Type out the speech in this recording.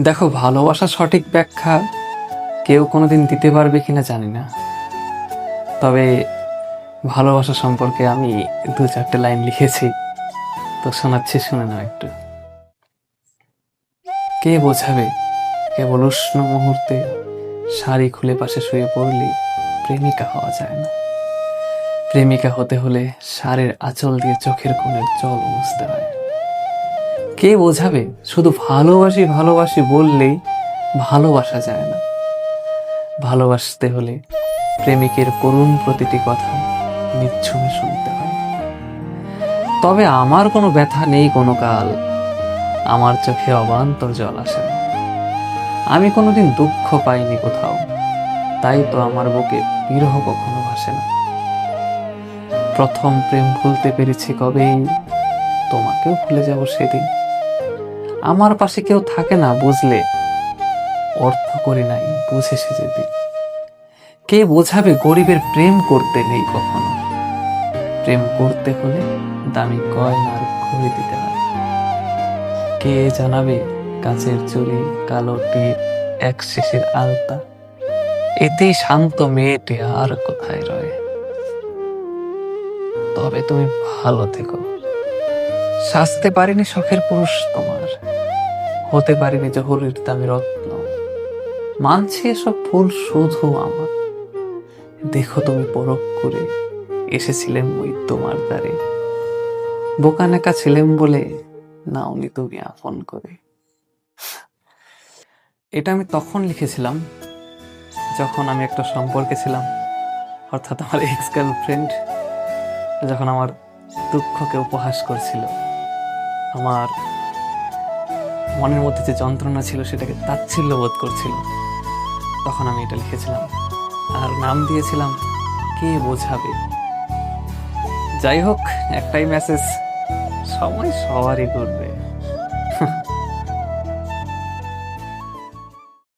দেখো, ভালোবাসার সঠিক ব্যাখ্যা কেউ কোনোদিন দিতে পারবে কিনা জানি না, তবে ভালোবাসা সম্পর্কে আমি 2-4টে লাইন লিখেছি, তো শোনাচ্ছি, শুনে নাও একটু। কে বোঝাবে কেবল উষ্ণ মুহূর্তে শাড়ি খুলে পাশে শুয়ে পড়লে প্রেমিকা হওয়া যায় না। প্রেমিকা হতে হলে শাড়ির আঁচল দিয়ে চোখের কোণের জল মুছতে হয়। কে বোঝাবে শুধু ভালোবাসি ভালোবাসি বললেই ভালোবাসা যায় না। ভালোবাসতে হলে প্রেমিকের করুণ প্রতিটি কথা নিচ্ছুমে শুনতে হয়। তবে আমার কোনো ব্যথা নেই কোনো কাল, আমার চোখে অবান্তর জল আসে না। আমি কোনোদিন দুঃখ পাইনি কোথাও, তাই তো আমার বুকে বিরহ কখনো ভাসে না। প্রথম প্রেম ভুলতে পেরেছি কবেই, তোমাকেও ভুলে যাব সেদিন। আমার পাশে কেউ থাকে না বুঝলে, অর্থ করি নাই বুঝে সে যেদিন। কে বোঝাবে গরিবের প্রেম করতে নেই কখনো, প্রেম করতে হলে দামি গয়নার ঘড়ি দিতে হয়। কে জানাবে কাচের চুড়ি, কালো টিপ, এক শিশির আলতা, এতেই শান্ত মেয়েটি আর কোথায় রয়। তবে তুমি ভালো থেকো। সাজতে পারিনি শখের পুরুষ তোমার, হতে পারিনি জহুরির দামি রত্ন, মানছি এসব ভুল শুধু আমার। দেখো তুমি পরখ করে এসেছিলেন ওই তোমার দ্বারে, বোকানেকা ছিলেন বলে নাওনি তুমি আপন করে। এটা আমি তখন লিখেছিলাম যখন আমি একটা সম্পর্কে ছিলাম, অর্থাৎ আমার এক্স গার্লফ্রেন্ড যখন আমার দুঃখকে উপহাস করছিল, আমার মনের মধ্যে যে যন্ত্রণা ছিল সেটাকে তাচ্ছিল্য বোধ করছিল, তখন আমি এটা লিখেছিলাম আর নাম দিয়েছিলাম কে বোঝাবে। যাই হোক, একটাই মেসেজ, সময় সবারই করবে।